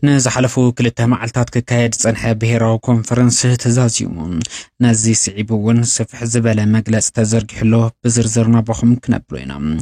نزحلفو كلتا معلتات ككايد صنح بهيراو كونفرنس تزازيوم نزي سعيبون سفح زبالة مجلس تزرقحلو بزرزرنا بخم كنبلوينا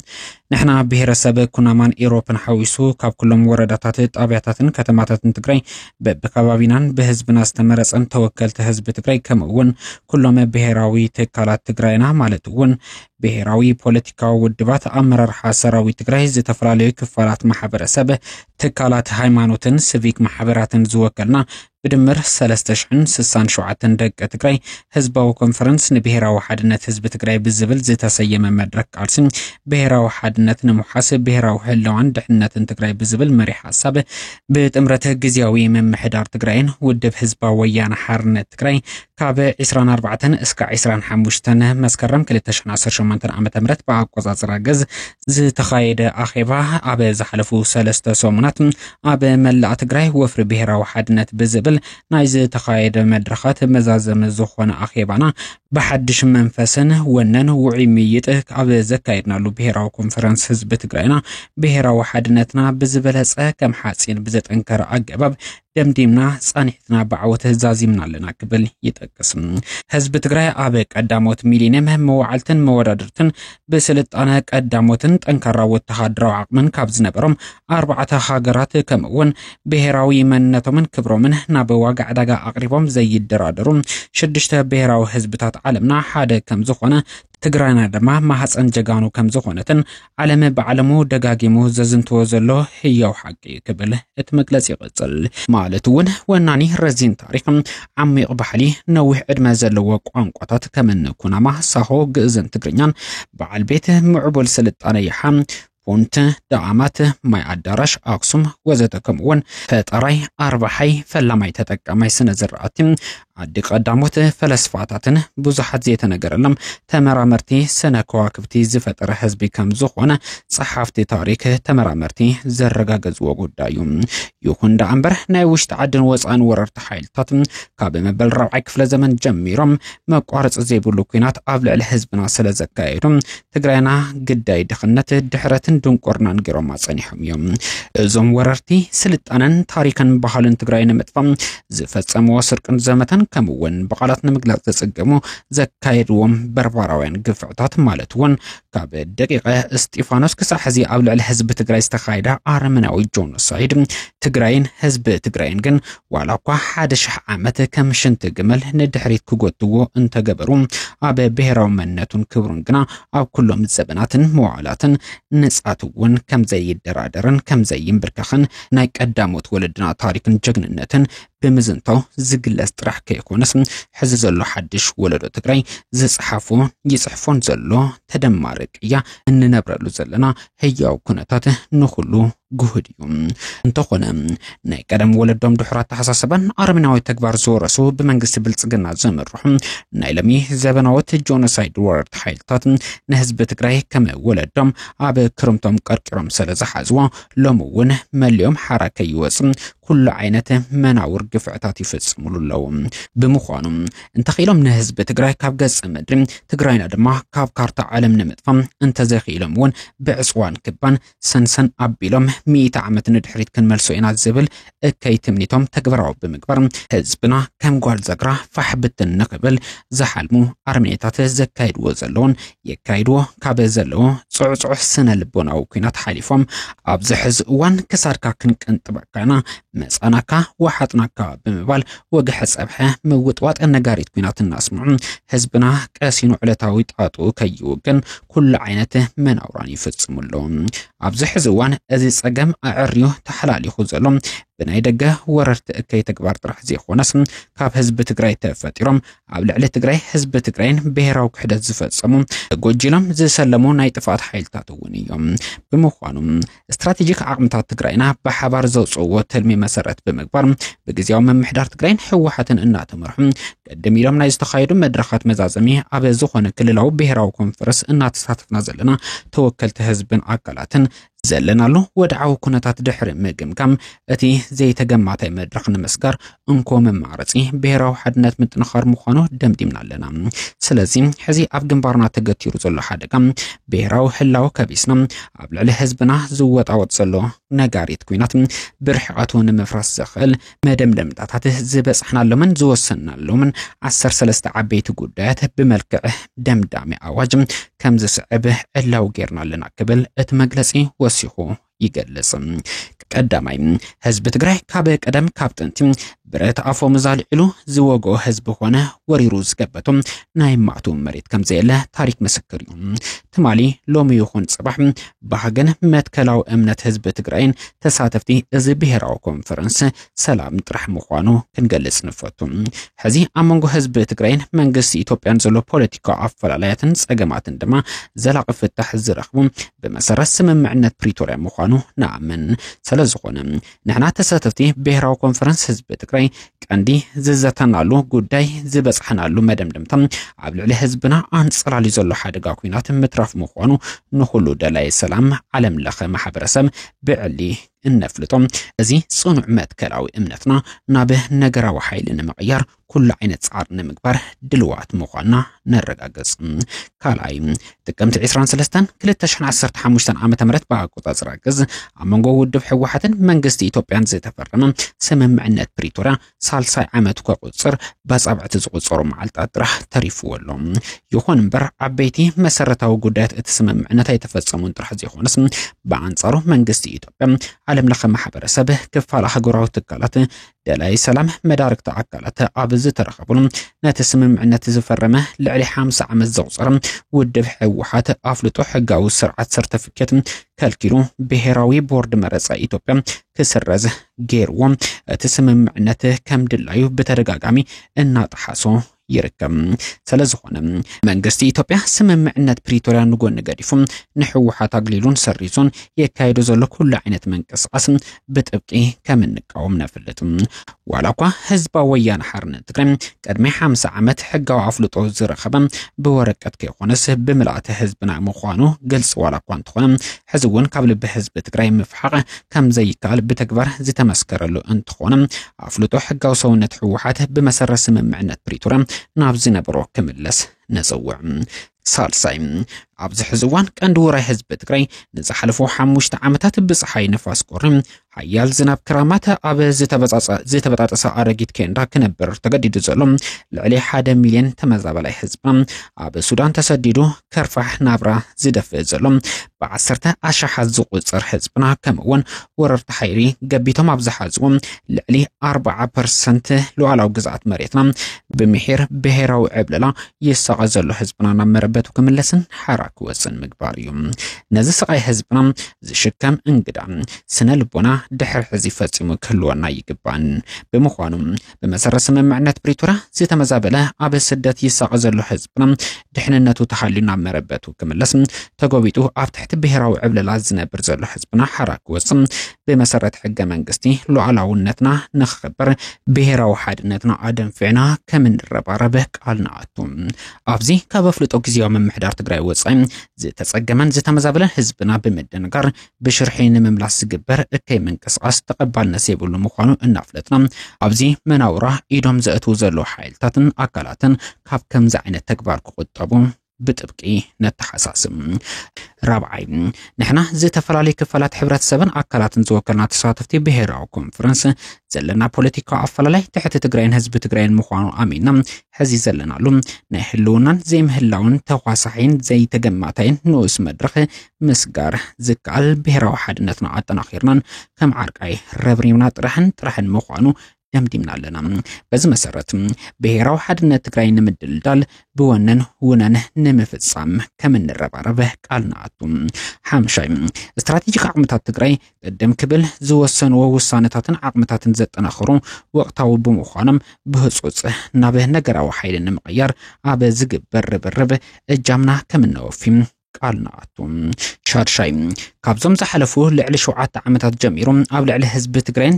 نحنا بهرسب كنا من إيروبا حويسو كاب كلهم ورداتات طابعتات كتماتات تجري بكبابينان بحزبنا استمرس أن توكلت حزب تجري كمون كلهم بهراوي تكالات تجرينا مالتون بهراوي بوليتيكا ودبات أمرر حاسراوي تجري زتفرالي كفالات محبرسب تكالات هايمانوتن سيفيك محبراتن زوكلنا بدمر 367 دقة تجري حزباو كونفرنس نبهراو حدنت حزب تجري بالزبل زتسيم مدرك عالسن بهراو حدنت نمحاسب بهراو حلو عند حنت تجري بالزبل مري حساب بتمرته جزياوي من محدار تجرين ودب حزباو ويانا حرنت تجري كاب 24 اسكا 25 مسكرم كلتشن 18 عام تمرت بعقوزات زراجز زتخايد اخيبا ابي زحلفو 3 سومنات ابي ملأ تجري وفر بهراو حدنت بالزبل نايز تخايد مدرخات مزازم زخون اخيبانا بحدش منفسن ونن وعيميته ابي زكايدنا لو بهراو كونفرنس حزب تجرينا بهراو حدنتنا بزبلص كم حاسين بزطنكر اجباب دمديمنا صانحتنا بعوته زازيمنا لنا قبل يتقسم حزب تجري ابي قداموت ميلينيم موعلتن مودادرتن بسلطانه قداموتن طنكرا وتحادروا عقمن كابز نبرم 4 هاجرات كمون بهراوي مننتهم كبرومن نابواق عداقا اقربهم زي الدرادرون شدشته بهراو حزبتات عالمنا حاده كم زخونه تجرينا دما ما حصن جغانو كم زخونتن عالم بعلمو دغاغيمو ززنتو زلو هيو حقي كبل اتمقلص يقصل مالتون وناني رزين تاريخ عميق بحلي نوح ادما زلو قانقطات كمن كوناما ساهو غزن تجرينان بعل بيت معبل سلطانه يحم فونت دعامات ماي عدارش اقسم وزتكمون فطراي اربحي فلماي تتقماي سنزراتم عدي قداموت فلسفاتاتن بزحت زيت نغرلم تمرامرتي سنه كواكبتي زفطر حزبي كم زخونه صحافتي تاريخ تمرامرتي زرغاغزو غدايوم يكون دامبر ناي وشت عدن وصان وررت حيلتات كاب مبل ربعي كفل زمن جميرم مقارص زيبلو كينات ابلع الحزبنا سلازكايدم تجرينا قداي دخنت دحرتن دنقرنا نغيرو ماصنيحم يوم ازوم وررتي سلطانن تاريخن بحالن تجرينا مطفم زفصمو سرقن زمتن كمون بقالاتنا مغلاص تصقمو زكايدوم بربراوين غفعتات مالتون كاب دقيقه استيفانوس كسحزي ابلع الحزب تجري استخايدا ارمناوي جونوسايد تجرين حزب تجرين جن وعلاقه حد شح عامته كم شنت جمل ندحريت كغوتو انت جبرو ابي بهراو مننتون كبرون جنا او كلهم زبناتن موعلاتن نصاتون كم زي الدرادرن كم زي ينبركخن ناي قداموت ولدنا تاريخن جغننتن بمزنتو زغلس طرح كيكونس حز زلو حدش ولدو تجري زصحفو يصحفون زلو تدمارقيا اننبرلو زلنا هياو كنتات نخلو جهديوم انتقنا ناي قدم ولدهم دحرات تحساسبن ارمناوي تكبار زورسو بمنغست بلصقنا زمرهم ناي لمي زبناوت جونوسايد وورد حيلتات نحزب تجري كما ولدهم اب كرمتم قرقرم سلازحازوا لمون مليوم حركه يوصم كل عينته مناور قفعتات يفصموا لهم بمخانم انت خيلم نحزب تجري كاب قص مدرم تجرينا دما كاب كارتا عالم نمطفم انت زخيلمون بعصوان كبان سنسن ابيلم 100 عامت ندحريت كنملسو إنا الزبل كي تمنيتهم تكبروا بمقبر حزبنا كم قوال زقرا فحبت النقبل زحلمو أرميتات زكايد وزلون يكايدو كاب زلو صعصع سنة لبونا وكينات حالفهم أبز حزوان كساركا كنك انتبقانا مساناكا وحطناكا بمبال وقحس أبحا موتوات النقاريت كينات الناس معن حزبنا كاسينو علتاوي تقاطو كيوكن كل عينته من أوراني فتسمولون أبز حزوان أزيز أقام أعريو تحلالي خوزلهم بناي دقه وررت كي تكبار طرح زي خونسم كاب حزب تجري تفتيرم عبل على تجري حزب تجرين بهراو كحدت زفصمو غوجلم زسلمو ناي طفات حيلتاتونيوم بمخانم استراتيجيك عقمتات تجرينا بحبار زوصو تلمي مسرت بمقبر بغزياو ممحدار تجرين حوحتن اناتمرهم قدميلم ناي استخايدو مدرخات مزازمي ابي زخون كللاو بهراو كونفرنس انات تستاتفنا زلنا توكلت حزبن اقلاتن ዘለናሉ ወድዓዊ ኩነታት ድሕሪ ምግምጋም እቲ ዘይተገማታይ መድረኽ ንምስጋር እንኮ መማረፂ ብሄራዊ ሓድነት ምጥንኻር ምዃኑ ደምዲምና ኣለና ስለዚ ሕዚ ኣብ ግንባርና ተገቲሩ ዘሎ ሓደጋ ብሄራዊ ህላው ከቢስና ኣብ ልዕሊ ህዝብና ዝወጣወጥ ዘሎ ነጋሪት ኩናት ብርሕቐቱ ንምፍራስ ዘኽእል መደምደምታታት ዝበፅሕናሎምን ዝወሰናሎምን 13 ዓበይቲ ጉዳያት ብመልክዕ ደምዳሜ ኣዋጅ ከም ዝስዕብ ዕላው ጌርና ኣለና ክብል እቲ መግለፂ ወሲኹ ይገልጽ ቀዳማይ ህዝብ ትግራይ ካብ ቀደም ካብ ጥንቲ ብረት ኣፎም ዛልዕሉ ዝወጎ ህዝብ ኾነ ወሪሩ ዝገበቶም ናይ ማዕቱ መሬት ከም ዘየለ ታሪክ ምስክር እዩ ትማሊ ሎሚ ይኹን ጽባሕ ባህገን መትከላው እምነት ህዝብ ትግራይን ተሳተፍቲ እዚ ብሄራዊ ኮንፈረንስ ሰላም ጥራሕ ምዃኑ ክንገልጽ ንፈቱ ሕዚ ኣብ መንጎ ህዝብ ትግራይን መንግስቲ ኢትዮጵያን ዘሎ ፖለቲካዊ ኣፈላላያትን ጸገማትን ድማ ዘላቂ ፍታሕ ዝረኽቡ ብመሰረት ስምምዕነት ፕሪቶሪያ ምዃኑ ንኣምን ስለዝኾነ ንሕና ተሳተፍቲ ብሄራዊ ኮንፈረንስ ህዝብ ትግራይ ቀንዲ ዝዘተናሉ ጉዳይ ዝበፅሐናሉ መደምደምታ ኣብ ልዕሊ ህዝብና አንጽላሊ ዘሎ ሓደጋ ኩናት ምትራፍ ምዃኑ ንኹሉ ደላይ ሰላም ዓለም ለኸ ማሕበረሰብ ብዕሊ እነፍልጦም እዚ ጽኑዕ መትከላዊ እምነትና ናብ ነገራዊ ሓይሊ ንምቕያር ኩሉ ዓይነት ጻዕር ንምግባር ድልዋት ምዃንና ነረጋግጽ ካልኣይ ጥቅምቲ 23 2015 ዓመተ ምህረት በአቆጣጽር ግዝ ኣብ መንጎ ውድብ ሕወሓትን መንግስቲ ኢትዮጵያን ዝተፈረመ ስምምዕነት ፕሪቶሪያ ሳልሳይ ዓመት ከቁጽር በጻብዕቲ ዝቁጽሩ መዓልታት ጥራሕ ተሪፍዎሎ ይኹን እምበር ዓበይቲ መሰረታዊ ጉዳያት እቲ ስምምዕነት ኣይተፈጸሙን ጥራሕ ዘይኾነስ በአንጻሩ መንግስቲ ኢትዮጵያ ዓለም ለኸ ማሕበረሰብ ክፋል ሃገራዊ ትካላት ደላይ ሰላም መዳርክቲ ኣካላት ኣብ ዝተረኸቡን ነቲ ስምምዕነት ዝፈረመ ልዕሊ 50 ዓመት ዘቑፀረ ውድብ ሕወሓት ኣፍልጦ ሕጋዊ ስርዓት ሰርቲፊኬት ከልኪሉ ብሄራዊ ቦርድ መረፃ ኢትዮጵያ ክስረዝ ገይርዎ እቲ ስምምዕነት ከም ድላዩ በተደጋጋሚ እናጣሓሶ ይርከብ ስለዝኾነ መንግስቲ ኢትዮጵያ ስምምዕነት ፕሪቶሪያ ንጎን ገዲፉ ንሕወሓት አግሊሉን ሰሪዞን የካይዱ ዘሎ ኩሉ ዓይነት መንቀሳቀስ በጥብቂ ከም እንቃወም ነፍልጥ ዋላኳ ህዝባዊ ወያነ ሓርነት ትግራይ ቀድሚ 50 ዓመት ሕጋዊ አፍልጦ ዝረኸበ በወረቀት ከይኾነስ ብምልአተ ህዝብና ምዃኑ ግልጽ ዋላኳ እንትኾነ ሕዝውን ካብ ልብ ህዝብ ትግራይ ምፍሓቅ ከም ዘይካል በተግባር ዝተመስከረሉ እንትኾነ አፍልጦ ሕጋዊ ሰውነት ሕወሓት በመሰረት ስምምዕነት ፕሪቶሪያ ናብ ዝነበሮ ክምለስ ነጽውዕ ሳልሳይ ኣብዚ ሕዝዋን ቀንዲ ውራይ ህዝብ ትግራይ ንዝሓለፉ 5 ዓመታት ብፀሓይ ነፋስ ቆሪ ሓያል ዝናብ ክራማት ኣብ ዝተበጣጠሰ ኣረጊት ኬንዳ ክነብር ተገዲዱ ዘሎ ልዕሊ 1 ሚልዮን ተመዛበላይ ህዝብ ኣብ ሱዳን ተሰዲዱ ከርፋሕ ናብራ ዝደፍእ ዘሎ ብ10 ኣሽሓት ዝቁፅር ህዝብና ከምውን ወረርቲ ሓይሪ ገቢቶም ኣብ ዝሓዝዎም ልዕሊ 40% ሉዓላዊ ግዛኣት መሬትና ብምሒር ብሄራዊ ዕብለላ ይሰቐ ዘሎ ህዝብና ናብ መረበቱ ክምለስን ሓራ ክወፅን ምግባር እዩ ነዚ ስቃይ ህዝብና ዝሽከም እንግዳ ስነ ልቦና ድሕር ሕዚ ፈጽሙ ክህልወና ይግባን ብምዃኑ በመሰረት ስምምዕነት ፕሪቶሪያ ዝተመዛበለ ኣብ ስደት ይሰቐ ዘሎ ህዝብና ድሕንነቱ ተሓሊና መረበቱ ክምለስ ተጎቢጡ ኣብ ትሕቲ ብሄራዊ ዕብለላ ዝነብር ዘሎ ህዝብና ሓራ ክወፅን በመሰረት ሕገ መንግስቲ ሉዓላውነትና ንኽኽበር ብሄራዊ ሓድነትና ኣደንፊዕና ከም እንረባረበ ቃልና ኣቱ ኣብዚ ካብ ኣፍልጦ ግዚያዊ ምምሕዳር ትግራይ ወጻኢ ዝተጸገመን ዝተመዛበለን ህዝብና ብምድንጋር ብሽርሒ ንምምላስ ዝግበር እከይ መንቀሳቐስ ተቐባልነት ዘይብሉ ምዃኑ እናፍለጥና ኣብዚ መናውራ ኢዶም ዘእትው ዘሎ ሓይልታትን ኣካላትን ካብ ከምዚ ዓይነት ተግባር ክቁጠቡ بتبقي نتحساسم رابعي نحنا زتفلالي كفالات حبرتسبن أكلاتن زوكلنا تساتفتي بهيراو كونفرنس زلنا بوليتيكا أفلالي تحت تقرين حزب تقرين مخوانو أمينا حزي زلنا لهم نحلونا زي مهلاون تواسحين زي تجمعتين نوس مدرخ مسجار زكال بهيراو حدنتنا عطنا خيرنا كم عرقاي ربريمنا ترحن مخوانو دمدمنا لنا بز مسرت بهيراو حدنت تقرأي نمدلدال بونن ونن نمفتصام كمن الرباربه قالنا عطم حامشاي استراتيجيك عقمتات تقرأي قدم كبل زوسن ووسانتاتن عقمتاتن زتن آخرون وقتاو بمخانم بهصوص نابه نقراو حيل نمقيار عبا زق برب الجامنا كمن نوفيم ቃልናአቱም ሻርሻይ ካብዞም ዝሓለፉ ልዕሊ 7 ዓመታት ጀሚሮም ኣብ ልዕሊ ህዝቢ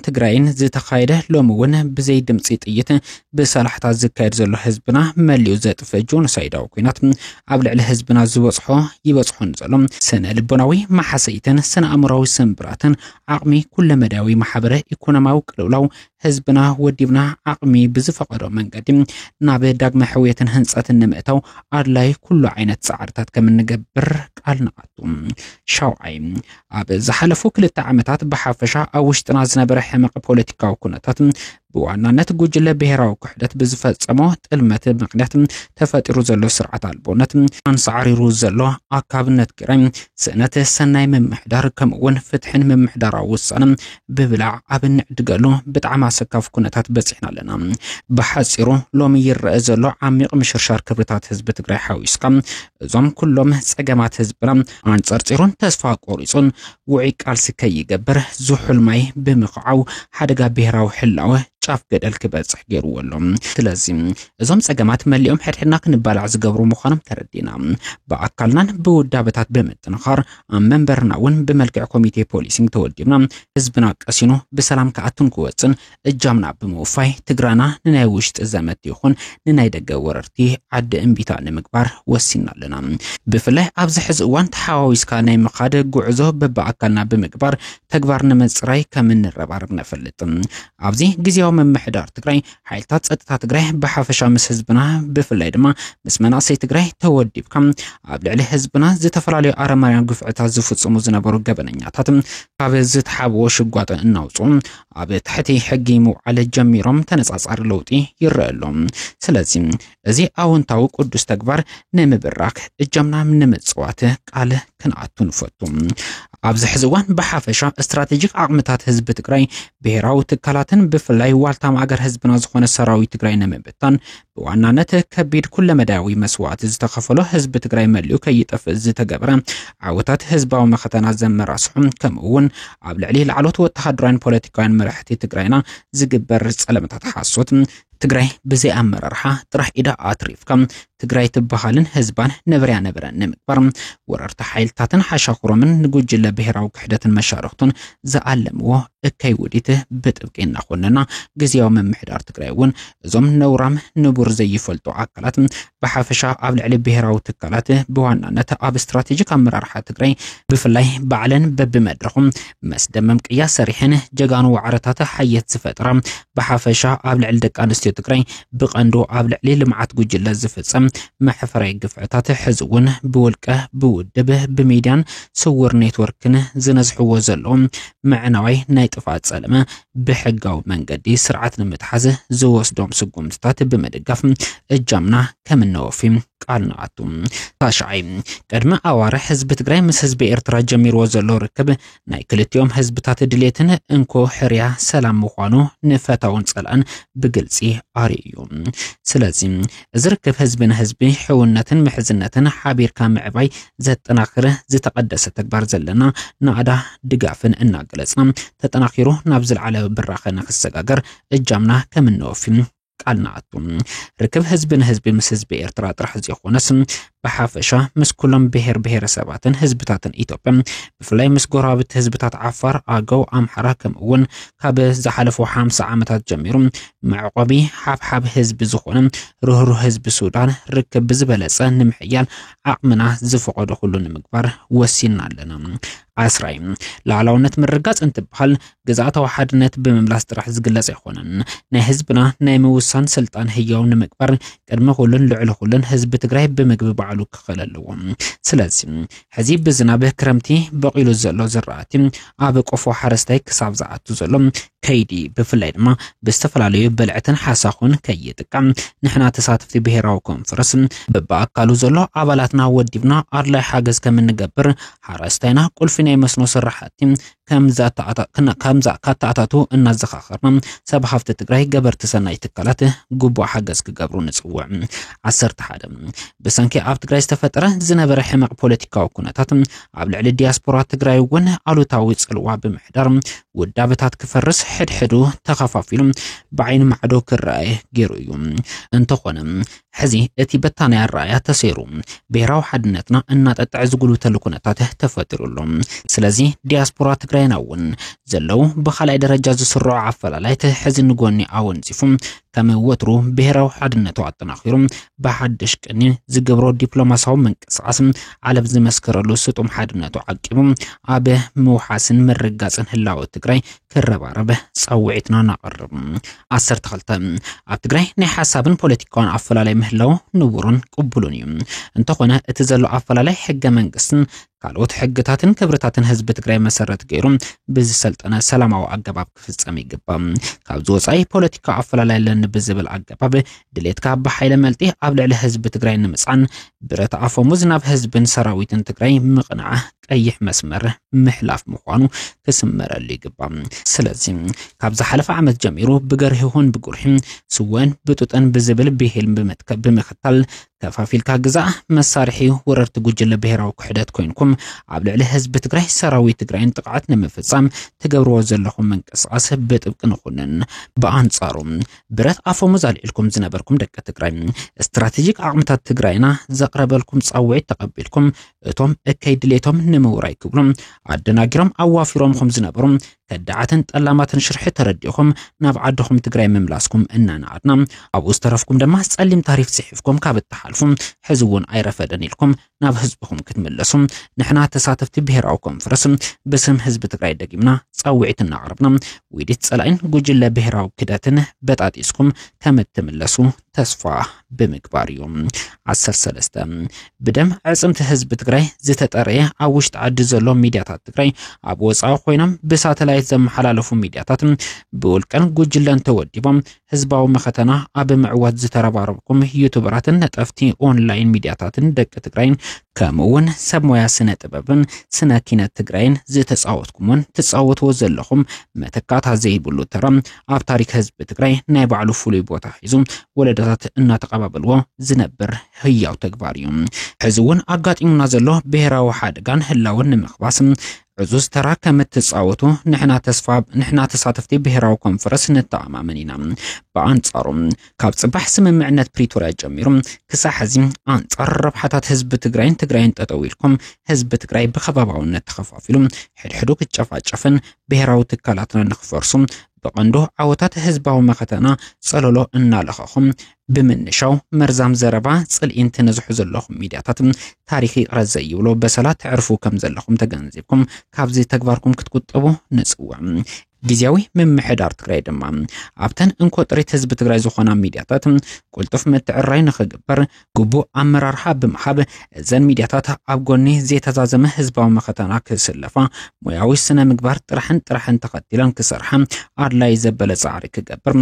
ትግራይን ዝተኻየደ ሎምውን ብዘይ ድምፂ ጥይት ብሰላሕታት ዝካየድ ዘሎ ህዝብና መሊኡ ዘጥፈ ጆኖሳይዳዊ ኩናት ኣብ ልዕሊ ህዝብና ይበፅሖን ዘሎ ስነ ልቦናዊ ማሕሰይትን ስነ ኣእምሮዊ ስንብራትን ዓቕሚ ኩለ መዳዊ ማሕበረ ኢኮኖሚያዊ ቅልውላው ህዝብና ወዲብና ዓቕሚ ብዝፈቀዶ መንገዲ ናብ ዳግመ ሕውየትን ህንፀትን ንምእታው ኣድላይ ኩሉ ዓይነት ጻዕርታት ከም እንገብር ቃልናአቱ ሻውዓይ ኣብ ዝሓለፉ 2 ዓመታት በሓፈሻ ኣብ ውሽጥና ዝነበረ ሕማቕ ፖለቲካዊ ኩነታት بوانانت ጉጅለ ብሔራዊ ክሕደት ብዝፈጸሞ ጥልመት ምክንያት ተፈጢሩ ዘሎ ስርዓት አልቦነት አንሳዕሪሩ ዘሎ አካብነት ግራይ ስእነት ሰናይ መምሕዳር ከምውን ፍትሕን መምሕዳራዊ ውሳነ ብብላዕ ኣብን ድገሉ ብጣዕማ ሰካፍ ኩነታት በጽሕና ኣለና በሐጺሩ ሎሚ ይርአ ዘሎ ዓሚቕ ምሽርሻር ክብርታት ህዝቢ ትግራይ ሓዊስካ እዞም ኩሎም ጸገማት ህዝብና አንጸርጽሩን ተስፋ ቆሪጹን ውዒ ቃልሲ ከይገብር ዙሑልማይ ብምኽዓው ሓደጋ ብሔራዊ ሕላወ ጫፍ ገደል ክበጽሕ ገይሩወሎም ስለዚ እዞም ጸገማት መሊኦም ሕድሕድና ክንባላዕ ዝገብሩ ምዃኖም ተረዲና በአካልናን በውዳበታት በመጥንኻር መንበርናውን በመልክዕ ኮሚቴ ፖሊሲንግ ተወዲብና ህዝብና ቀሲኑ በሰላም ከአቱን ክወጽን እጃምና በመውፋይ ትግራና ንናይ ውሽጥ ዘመት ይኹን ንናይ ደገ ወረርቲ ዓዲ እምቢታ ንምግባር ወሲናለና ብፍላይ ኣብዚ ሕዚ እዋን ተሓዋዊስካ ናይ መኻደ ጉዕዞ በበአካልና ብምግባር ተግባር ንምጽራይ ከም እንረባረብ ነፈልጥ ኣብዚ ግዚያው መምሕዳር ትግራይ ሓይልታት ጸጥታ ትግራይ በሓፈሻ ምስ ህዝብና ብፍላይ ድማ ምስ መናእሰይ ትግራይ ተወዲብካም ኣብ ልዕሊ ህዝብና ዝተፈላልዩ ኣረማውያን ግፍዕታት ዝፍጽሙ ዝነበሩ ገበነኛታት ካብ ዝተሓብዎ ሽጓጥ እናውጹ ኣብ ትሕቲ ሕጊ ምውዓል ጀሚሮም ተነጻጻሪ ለውጢ ይረአሎም ስለዚ እዚ ኣወንታዊ ቅዱስ ተግባር ንምብራክ እጃምና ንምጽዋት ቃል ክንኣቱ ንፈቱ ኣብዚ ሕዚ እዋን በሓፈሻ ስትራቴጂክ ዓቕምታት ህዝቢ ትግራይ ብሔራዊ ትካላትን ብፍላይ ዋልታ ማእገር ህዝብና ዝኾነ ሰራዊት ትግራይ ንምብታን በዋናነት ከቢድ ኩለ መዳዊ መስዋዕት ዝተኸፈሎ ህዝቢ ትግራይ መሊኡ ከይጠፍእ ዝተገብረ ዓወታት ህዝባዊ መኸተና ዘመራስሑም ከምኡውን ኣብ ልዕሊ ላዕሎት ወተሃደራውን ፖለቲካውን መራሕቲ ትግራይና ዝግበር ጸለምታት ሓሶት ትግራይ ብዘይ ኣመራርሓ ጥራሕ ኢዳ ኣትሪፍካም ትግራይ ትበሃልን ህዝባን ነብርያ ነብረን ንምግባር ወረርቲ ሓይልታትን ሓሻኽሮምን ንጉጅለ ብሔራዊ ክሕደትን መሻርክቱን ዝኣለምዎ እከይ ውዲት ብጥብቂ እናኾነና ግዚያዊ መምሕዳር ትግራይ እውን እዞም ነውራም ንቡር ዘይፈልጡ አካላት በሓፈሻ ኣብ ልዕሊ ብሔራዊ ትካላት ብዋናነት ኣብ ስትራቴጂክ ኣመራርሓ ትግራይ ብፍላይ ባዕለን በብመድረኹም መስደመም ቅያስ ሰሪሕን ጀጋኑ ዋዕረታት ሓየት ዝፈጥራ በሓፈሻ ኣብ ልዕሊ ደቂ ኣንስትዮ ትግራይ ብቐንዱ ኣብ ልዕሊ ልምዓት ጉጅለ ዝፍጸም መሕፈራይ ግፍዕታት ሕዝውን ብውልቀ ብውድብ ብሚድያን ስውር ኔትወርክን ዝነዝሕዎ ዘሎ መዕናዋይ ናይ ጥፋት ጸለመ ብሕጋዊ መንገዲ ስርዓት ንምትሓዝ ዝወስዶም ስጉምትታት ብምድጋፍ እጃምና ከምነወፊ ቃልናአቱ ታሻይ ቀድመ ኣዋረ ህዝቢ ትግራይ ምስ ህዝቢ ኤርትራ ጀሚርዎ ዘሎ ርክብ ናይ ክልቲኦም ህዝብታት ድሌትን እንኮ ሕርያ ሰላም ምዃኑ ንፈታውን ጸላን ብግልጺ ኣርእዩ ስለዚ ዝርክብ ህዝብን ህዝቢ ሕውነትን ምሕዝነትን ሓቢርካ ምዕባይ ዘጠናኽረ ዝተቀደሰ ተግባር ዘለና ናዕዳ ድጋፍን እናገለጽና ተጠናኺሩ ናብ ዝለዓለ ብራኸ ንኽሰጋገር እጃምና ከምነወፊ ቃልናአቱ ርክብ ህዝብን ህዝቢ ምስ ህዝቢ ኤርትራ ጥራሕ ዘይኾነስ በሓፈሻ ምስ ኩሎም ብሔር ብሔረሰባትን ህዝብታትን ኢትዮጵያ ብፍላይ ምስ ጎራብት ህዝብታት ዓፋር ኣገው ኣምሓራ ከምኡውን ካብ ዝሓለፉ 50 ዓመታት ጀሚሩ መዕቆቢ ሓብሓብ ህዝቢ ዝኾነ ርህሩህ ህዝቢ ሱዳን ርክብ ብዝበለጸ ንምሕያል ዓቕምና ዝፈቐዶ ኩሉ ንምግባር ወሲና ኣለና ኣስራይ ላዕላውነት ምርጋጽ እንትበሃል ግዛኣታዊ ሓድነት ብምምላስ ጥራሕ ዝግለጽ ኣይኮነን ናይ ህዝብና ናይ ምውሳን ስልጣን ህያው ንምግባር ቅድመ ኩሉን ልዕሊ ኩሉን ህዝቢ ትግራይ ብምግቢ ባዕሉ ክኸለልዎ ስለዚ ሕዚ ብዝናብ ክረምቲ በቂሉ ዘሎ ዝራእቲ ኣብ ቆፎ ሓረስታይ ክሳብ ዝኣቱ ዘሎ ከይዲ ብፍላይ ድማ ብዝተፈላለዩ በልዕትን ሓሳኹን ከይጥቀም ንሕና ተሳትፍቲ ብሔራዊ ኮንፈረንስ በበኣካሉ ዘሎ ኣባላትና ወዲብና ኣድላይ ሓገዝ ከምንገብር ሓረስታይና ቁልፊ ናይ መስኖ ስራሕቲ ከምዛ ካታኣታቱ እናዘኻኸርና ሰብ ሃፍቲ ትግራይ ገበርቲ ሰናይ ትካላት ግቡእ ሓገዝ ክገብሩ ንጽውዕ 11 ብሰንኪ ኣብ ትግራይ ዝተፈጠረ ዝነበረ ሕማቕ ፖለቲካዊ ኩነታት ኣብ ልዕሊ ዲያስፖራ ትግራይ እውን ኣሉታዊ ጽልዋ ብምሕዳር ውዳበታት ክፈርስ ሕድሕዱ ተኸፋፊሉ ብዓይኒ ማዕዶ ክረኣይ ገይሩ እዩ እንተኾነ حزي اتي بتانا الرأي تسيرو بهراو حدنتنا ان تتعز قلو تلكونتاته تفترولهم سلازي دياسبورا تقريناون زلو بخلاي درجة زسرع عفلالايت حزي نقوني اون زيفم كما وترو بهراو حدنتو عطناخيرم بحدش كني زقبرو ديبلوماساو منكسعاسم على بزي مسكرلو ستوم حدنتو عقبم ابه موحاسن مرقاسن هلاو تقري كرباربه صوعتنا نقرب 10 تخلطه اب تقري ني حسابن بوليتيكون عفلالاي مهلو نورن قبلونيم انت خونا اتزلو عفلالاي حق منقسن ካልኦት ሕግታትን ክብርታትን ህዝብ ትግራይ መሰረት ገይሮም በዚ ሰልጠና ሰላማዊ አገባብ ክፍጸም ይገባም ካብዚ ወጻይ ፖለቲካ አፈላላይ ለን ብዝብል አገባብ ድሌትካ በኃይለ መልጢ ኣብ ልዕሊ ህዝብ ትግራይ ንምጻን ብረት አፈሙዝ ናብ ህዝብን ሰራዊትን ትግራይ ምቕናዕ ቀይሕ መስመር ምሕላፍ ምዃኑ ክስመረሉ ይገባም ስለዚ ካብ ዝሓለፈ ዓመት ጀሚሩ ብገርህ ይሁን ብጉርህ ስወን ብጡጠን ብዝብል ብሄል ብምክታል ተፋፊልካ ግዛ መሳርሒ ወረርቲ ጉጅለ ብሄራዊ ክሕደት ኮይንኩም ኣብ ልዕሊ ህዝብ ትግራይ ሰራዊት ትግራይን ጥቃዓት ንምፍጻም ትገብርዎ ዘለኹም መንቀሳቀስ ብጥብቅ ንኹንን በአንጻሩ ብረት አፈሙዝ አልኢልኩም ዝነበርኩም ደቀ ትግራይ ስትራቴጂክ አቅምታት ትግራይና ዘቅረበልኩም ጻውዒት ተቀቢልኩም እቶም እከይ ድሌቶም ንምውራይ ክብሎም አደናጊሮም አዋፊሮምኩም ዝነበሩም ከዳዓትን ጠላማትን ሽርሕ ተረዲኹም ናብ ዓድኹም ትግራይ መምላስኩም እናናዓድና ኣብ ውስተረፍኩም ድማ ጸሊም ታሪፍ ጽሒፍኩም ካብ ተሓልፉም ሕዝውን አይረፈደን ኢልኩም ናብ ህዝብኩም ክትመለሱም ንሕና ተሳተፍቲ ብሄራዊ ኮንፈረንስ በስም ህዝብ ትግራይ ደጊምና ጻውዒት እናቅርብና ወይዲት ጸላይን ጉጅለ ብሄራዊ ክዳትን በጣጢስኩም ከመትመለሱ ተስፋ ብምግባርዮም 13 ብደም ዕጽምቲ ህዝብ ትግራይ ዝተጠረየ ኣብ ውሽጢ ዓዲ ዘሎ ሚድያታት ትግራይ ኣብ ወጻኢ ኮይኖም ብሳተላይት ዘመሓላለፉ ሚድያታት ብውልቀን ጉጅለን ተወዲቦም ህዝባዊ መኸተና ኣብ ምዕዋት ዝተረባረብኩም ዩቱበራትን ነጠፍቲ ኦንላይን ሚድያታትን ደቂ ትግራይን ከምውን ሰብ ሞያ ስነ ጥበብን ስነ ኪነት ትግራይን ዝተጻወትኩምን ተጻወትዎ ዘለኹም መተካታ ዘይብሉ ተራም ኣብ ታሪክ ህዝብ ትግራይ ናይ ባዕሉ ፍሉይ ቦታ ሒዙ ወለደታት እናተቀባበልዎ ዝነብር ህያው ተግባር እዩ ሕዝውን አጋጢሙና ዘሎ ብሄራዊ ሓደጋን ህላውን ንምኽባስም عزوز ترى كم تتصاوتو نحنا تساتفتي بهراو كونفرنس نتأمامنينا بأنصارهم كاب صباح سممعنات بريتوريا جميرهم كساحزين أنصار ربحات حزب تجراين تطويلكم حزب تجراي بخباباو نتخفافيلهم حدو كتشافن بهراو تكالاتنا نخفرسهم بقندو عوتات حزباو مختنا صلولو እናለኸኹም بمنشاو مرزام زربا صلئين تنزحو زلخم ميدياتاتم تاريخي رزي يبلو بسالات تعرفو كم زلخم تغنزيبكم كابزي تكباركم كتكتبو نسوع ጊዜያዊ መምሕዳር ትግራይ ድማ ኣብተን እንቆጥሪት ህዝብ ትግራይ ዝኾና ሚድያታት ቁልጥፍ ምትዕራይ ንኽግበር ግቡእ ኣመራርሓ ብምሃብ እዘን ሚድያታት ኣብ ጎኒ ዘይተዛዘመ ህዝባዊ መኸተና ክስለፋ ሙያዊ ስነ ምግባር ጥራሕን ተኸቲለን ክሰርሓ ኣድላይ ዘበለ ጻዕሪ ክገብር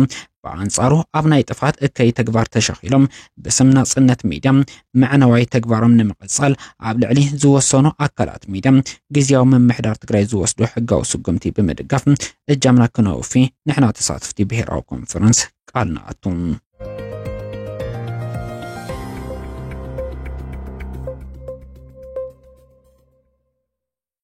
በአንጻሩ ኣብ ናይ ጥፋት እከይ ተግባር ተሸኺሎም በስም ናጽነት ሚድያ መዕነዋይ ተግባሮም ንምቕጻል ኣብ ልዕሊ ዝወሰኑ ኣካላት ሚድያ ጊዜያዊ መምሕዳር ትግራይ ዝወስዱ ሕጋዊ ስጉምቲ ብምድጋፍ እጃምና ክነውፊ ንሕና ተሳትፍቲ ብሄራዊ ኮንፈረንስ ቃልናኣቱም